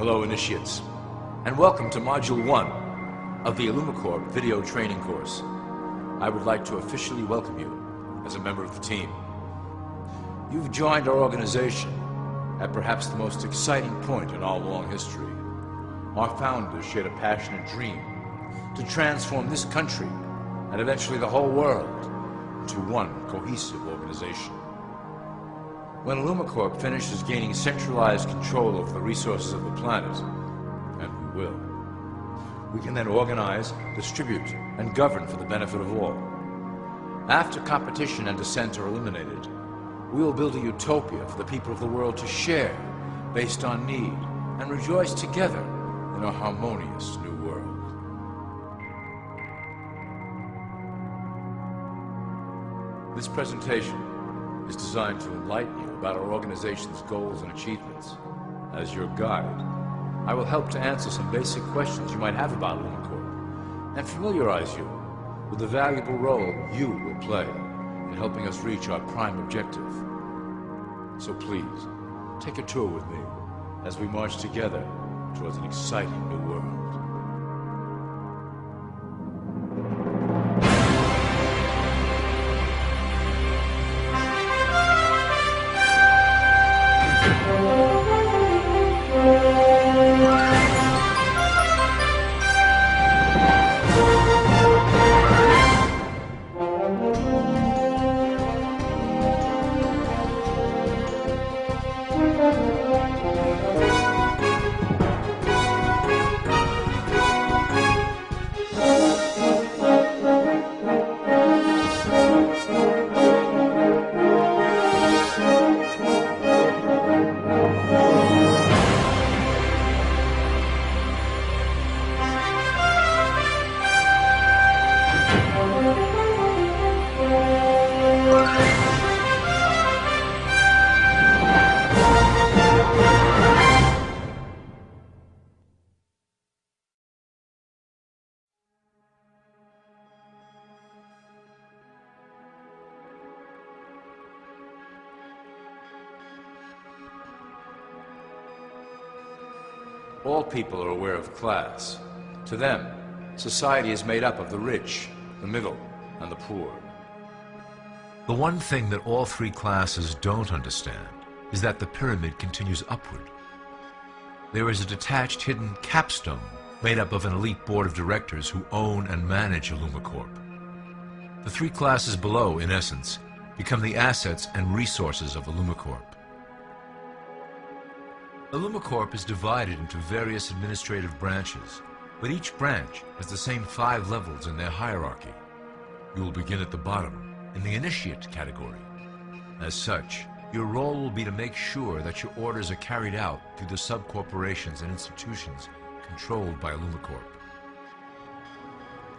Hello, initiates, and welcome to Module 1 of the IllumiCorp video training course. I would like to officially welcome you as a member of the team. You've joined our organization at perhaps the most exciting point in our long history. Our founders shared a passionate dream to transform this country and eventually the whole world into one cohesive organization. When IllumiCorp finishes gaining centralized control over the resources of the planet, and we will, we can then organize, distribute, and govern for the benefit of all. After competition and dissent are eliminated, we will build a utopia for the people of the world to share based on need and rejoice together in a harmonious new world. This presentation is designed to enlighten you about our organization's goals and achievements. As your guide, I will help to answer some basic questions you might have about IllumiCorp and familiarize you with the valuable role you will play in helping us reach our prime objective. So please, take a tour with me as we march together towards an exciting new world. All people are aware of class. To them, society is made up of the rich, the middle, and the poor. The one thing that all three classes don't understand is that the pyramid continues upward. There is a detached hidden capstone made up of an elite board of directors who own and manage IllumiCorp. The three classes below, in essence, become the assets and resources of IllumiCorp. IllumiCorp is divided into various administrative branches, but each branch has the same 5 levels in their hierarchy. You will begin at the bottom, in the initiate category. As such, your role will be to make sure that your orders are carried out through the sub-corporations and institutions controlled by IllumiCorp.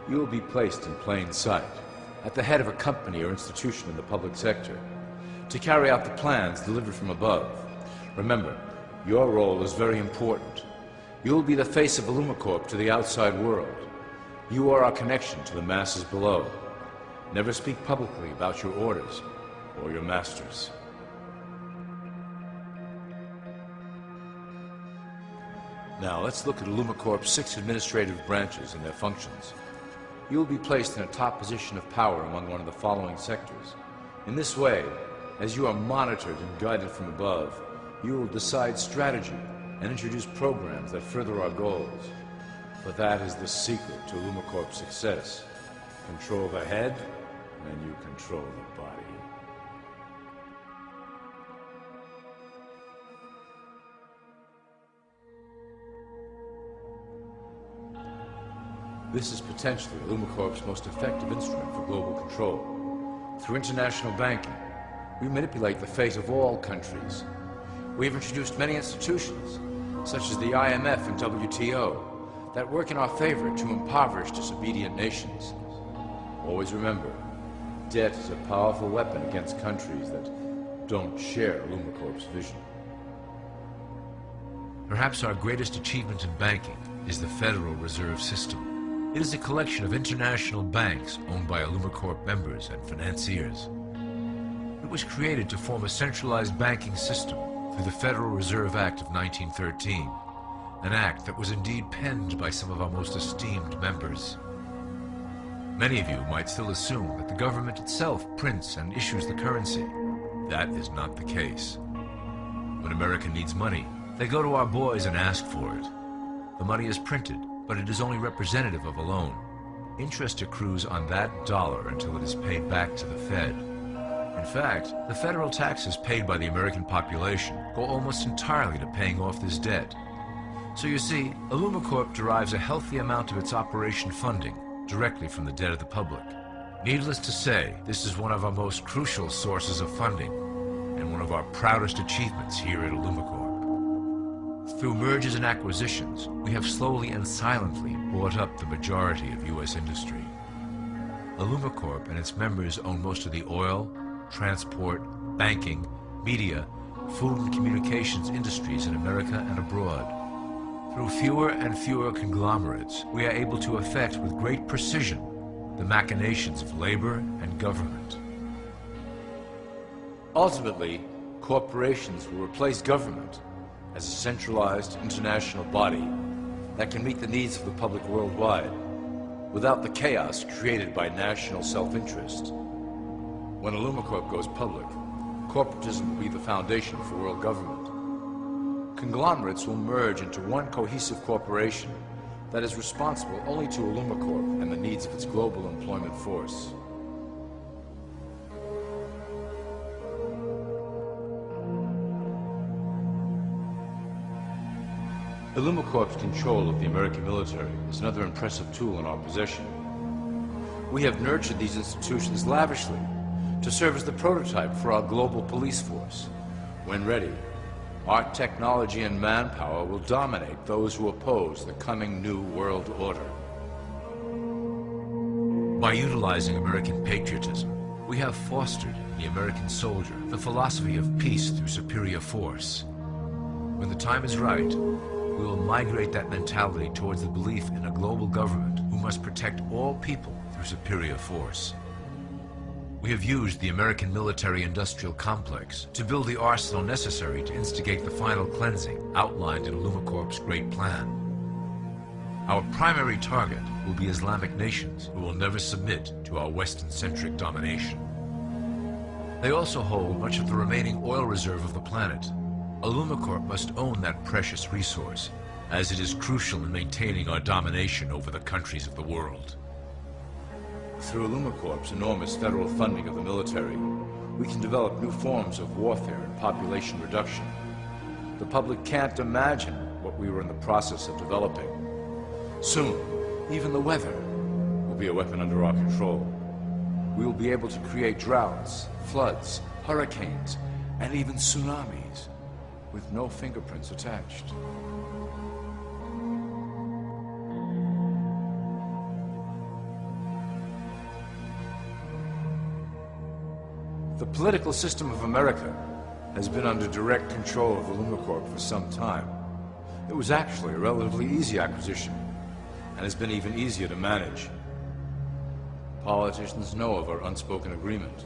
You will be placed in plain sight, at the head of a company or institution in the public sector, to carry out the plans delivered from above. Remember, your role is very important. You will be the face of IllumiCorp to the outside world. You are our connection to the masses below. Never speak publicly about your orders or your masters. Now let's look at IllumiCorp's 6 administrative branches and their functions. You will be placed in a top position of power among one of the following sectors. In this way, as you are monitored and guided from above, you will decide strategy and introduce programs that further our goals. For that is the secret to IllumiCorp's success. Control the head, and you control the body. This is potentially IllumiCorp's most effective instrument for global control. Through international banking, we manipulate the fate of all countries. We have introduced many institutions, such as the IMF and WTO, that work in our favor to impoverish disobedient nations. Always remember, debt is a powerful weapon against countries that don't share IllumiCorp's vision. Perhaps our greatest achievement in banking is the Federal Reserve System. It is a collection of international banks owned by IllumiCorp members and financiers. It was created to form a centralized banking system through the Federal Reserve Act of 1913, an act that was indeed penned by some of our most esteemed members. Many of you might still assume that the government itself prints and issues the currency. That is not the case. When America needs money, they go to our boys and ask for it. The money is printed, but it is only representative of a loan. Interest accrues on that dollar until it is paid back to the Fed. In fact, the federal taxes paid by the American population go almost entirely to paying off this debt. So you see, IllumiCorp derives a healthy amount of its operation funding directly from the debt of the public. Needless to say, this is one of our most crucial sources of funding and one of our proudest achievements here at IllumiCorp. Through mergers and acquisitions, we have slowly and silently bought up the majority of U.S. industry. IllumiCorp and its members own most of the oil, transport, banking, media, food and communications industries in America and abroad. Through fewer and fewer conglomerates, we are able to effect with great precision the machinations of labor and government. Ultimately, corporations will replace government as a centralized international body that can meet the needs of the public worldwide without the chaos created by national self-interest. When IllumiCorp goes public, corporatism will be the foundation for world government. Conglomerates will merge into one cohesive corporation that is responsible only to IllumiCorp and the needs of its global employment force. IllumiCorp's control of the American military is another impressive tool in our possession. We have nurtured these institutions lavishly to serve as the prototype for our global police force. When ready, our technology and manpower will dominate those who oppose the coming new world order. By utilizing American patriotism, we have fostered in the American soldier the philosophy of peace through superior force. When the time is right, we will migrate that mentality towards the belief in a global government who must protect all people through superior force. We have used the American military-industrial complex to build the arsenal necessary to instigate the final cleansing outlined in IllumiCorp's great plan. Our primary target will be Islamic nations who will never submit to our Western-centric domination. They also hold much of the remaining oil reserve of the planet. IllumiCorp must own that precious resource, as it is crucial in maintaining our domination over the countries of the world. Through IllumiCorp's enormous federal funding of the military, we can develop new forms of warfare and population reduction. The public can't imagine what we were in the process of developing. Soon, even the weather will be a weapon under our control. We will be able to create droughts, floods, hurricanes, and even tsunamis with no fingerprints attached. The political system of America has been under direct control of IllumiCorp for some time. It was actually a relatively easy acquisition, and has been even easier to manage. Politicians know of our unspoken agreement,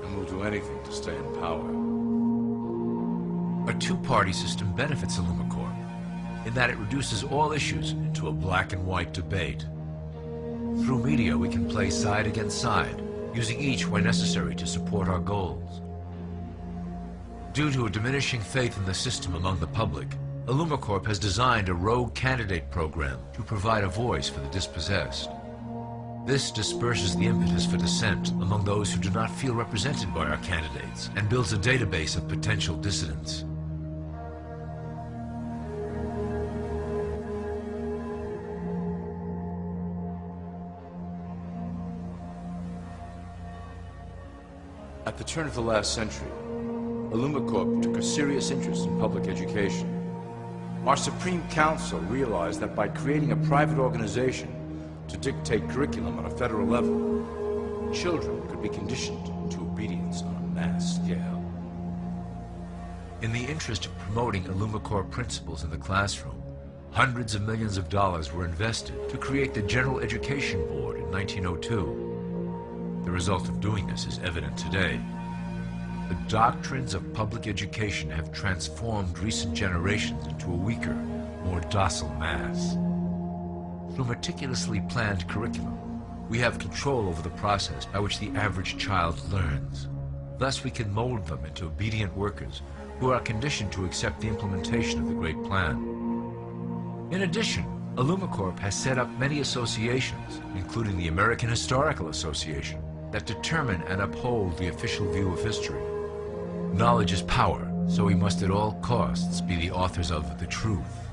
and will do anything to stay in power. A two-party system benefits IllumiCorp in that it reduces all issues into a black and white debate. Through media, we can play side against side, using each where necessary to support our goals. Due to a diminishing faith in the system among the public, IllumiCorp has designed a rogue candidate program to provide a voice for the dispossessed. This disperses the impetus for dissent among those who do not feel represented by our candidates and builds a database of potential dissidents. At the turn of the last century, IllumiCorp took a serious interest in public education. Our Supreme Council realized that by creating a private organization to dictate curriculum on a federal level, children could be conditioned into obedience on a mass scale. In the interest of promoting IllumiCorp principles in the classroom, hundreds of millions of dollars were invested to create the General Education Board in 1902. The result of doing this is evident today. The doctrines of public education have transformed recent generations into a weaker, more docile mass. Through meticulously planned curriculum, we have control over the process by which the average child learns. Thus, we can mold them into obedient workers who are conditioned to accept the implementation of the Great Plan. In addition, IllumiCorp has set up many associations, including the American Historical Association, that determine and uphold the official view of history. Knowledge is power, so we must at all costs be the authors of the truth.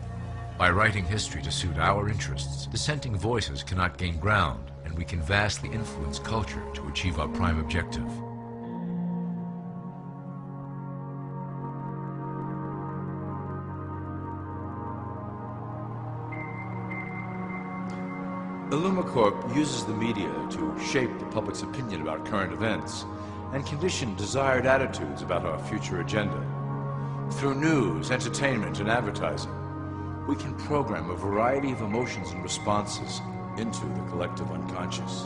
By writing history to suit our interests, dissenting voices cannot gain ground, and we can vastly influence culture to achieve our prime objective. IllumiCorp uses the media to shape the public's opinion about current events and condition desired attitudes about our future agenda. Through news, entertainment, and advertising, we can program a variety of emotions and responses into the collective unconscious.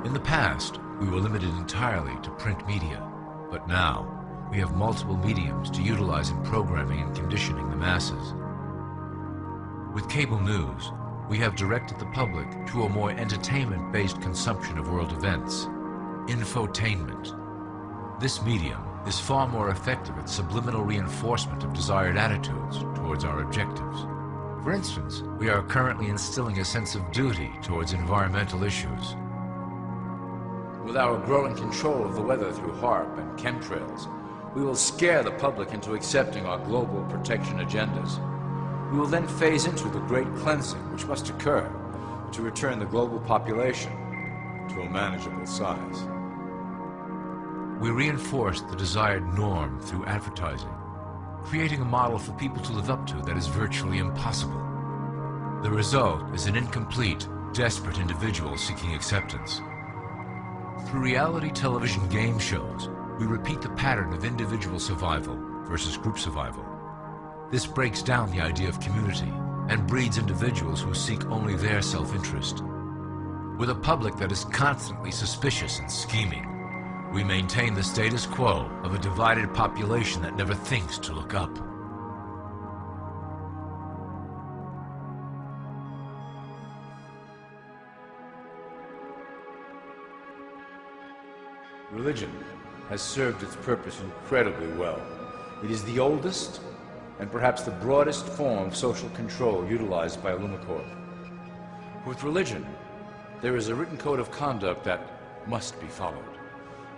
In the past, we were limited entirely to print media, but now we have multiple mediums to utilize in programming and conditioning the masses. With cable news, we have directed the public to a more entertainment-based consumption of world events, infotainment. This medium is far more effective at subliminal reinforcement of desired attitudes towards our objectives. For instance, we are currently instilling a sense of duty towards environmental issues. With our growing control of the weather through HAARP and chemtrails, we will scare the public into accepting our global protection agendas. We will then phase into the great cleansing which must occur to return the global population to a manageable size. We reinforce the desired norm through advertising, creating a model for people to live up to that is virtually impossible. The result is an incomplete, desperate individual seeking acceptance. Through reality television game shows, we repeat the pattern of individual survival versus group survival. This breaks down the idea of community and breeds individuals who seek only their self-interest. With a public that is constantly suspicious and scheming, we maintain the status quo of a divided population that never thinks to look up. Religion has served its purpose incredibly well. It is the oldest and perhaps the broadest form of social control utilized by IllumiCorp. With religion, there is a written code of conduct that must be followed.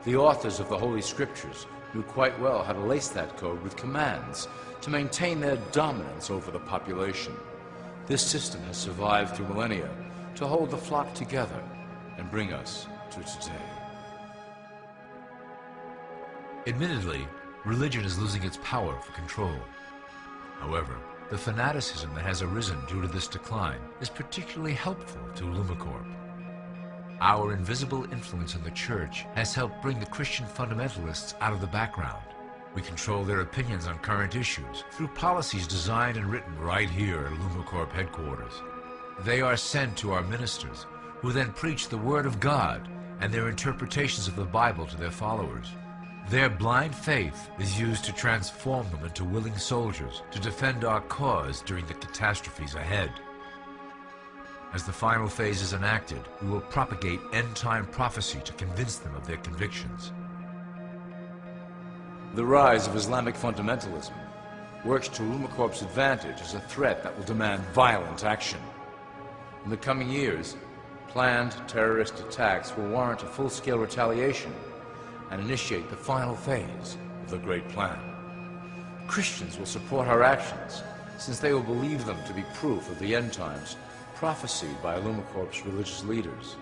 The authors of the Holy Scriptures knew quite well how to lace that code with commands to maintain their dominance over the population. This system has survived through millennia to hold the flock together and bring us to today. Admittedly, religion is losing its power for control. However, the fanaticism that has arisen due to this decline is particularly helpful to IllumiCorp. Our invisible influence in the Church has helped bring the Christian fundamentalists out of the background. We control their opinions on current issues through policies designed and written right here at IllumiCorp headquarters. They are sent to our ministers, who then preach the Word of God and their interpretations of the Bible to their followers. Their blind faith is used to transform them into willing soldiers to defend our cause during the catastrophes ahead. As the final phase is enacted, we will propagate end-time prophecy to convince them of their convictions. The rise of Islamic fundamentalism works to IllumiCorp's advantage as a threat that will demand violent action. In the coming years, planned terrorist attacks will warrant a full-scale retaliation and initiate the final phase of the Great Plan. Christians will support our actions, since they will believe them to be proof of the end times prophesied by IllumiCorp's religious leaders.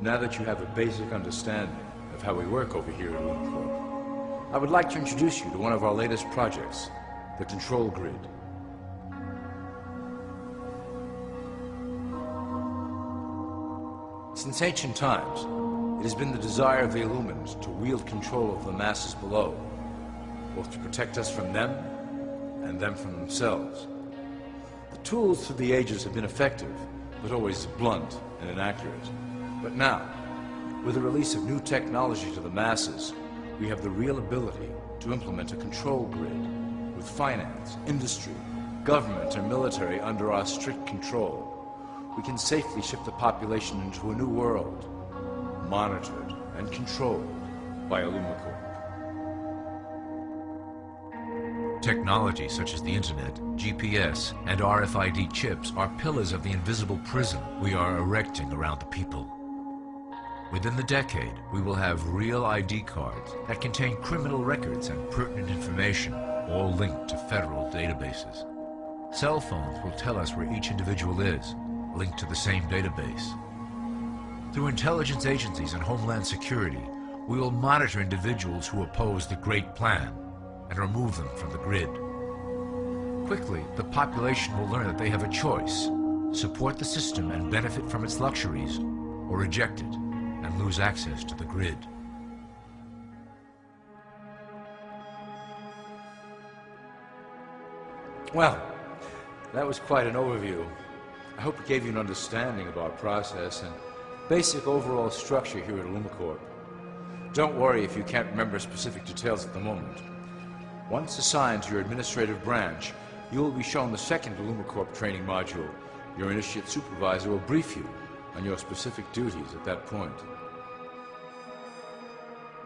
now that you have a basic understanding of how we work over here at IllumiCorp, I would like to introduce you to one of our latest projects, the Control Grid. Since ancient times, it has been the desire of the Illumins to wield control of the masses below, both to protect us from them and them from themselves. The tools through the ages have been effective, but always blunt and inaccurate. But now, with the release of new technology to the masses, we have the real ability to implement a control grid with finance, industry, government, and military under our strict control. We can safely shift the population into a new world, monitored and controlled by IllumiCorp. Technology such as the Internet, GPS, and RFID chips are pillars of the invisible prison we are erecting around the people. Within the decade, we will have real ID cards that contain criminal records and pertinent information, all linked to federal databases. Cell phones will tell us where each individual is, linked to the same database. Through intelligence agencies and Homeland Security, we will monitor individuals who oppose the Great Plan and remove them from the grid. Quickly, the population will learn that they have a choice: support the system and benefit from its luxuries, or reject it and lose access to the grid. Well, that was quite an overview. I hope it gave you an understanding of our process and basic overall structure here at IllumiCorp. Don't worry if you can't remember specific details at the moment. Once assigned to your administrative branch, you will be shown the second IllumiCorp training module. Your initiate supervisor will brief you on your specific duties at that point.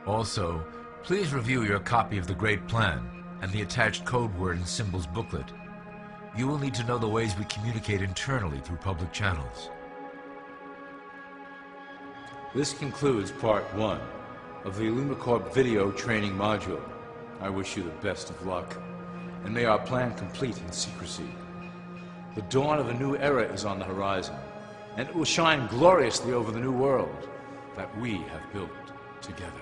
Also, please review your copy of the Great Plan and the attached code word and symbols booklet. You will need to know the ways we communicate internally through public channels. This concludes part 1 of the IllumiCorp video training module. I wish you the best of luck, and may our plan complete in secrecy. The dawn of a new era is on the horizon, and it will shine gloriously over the new world that we have built together.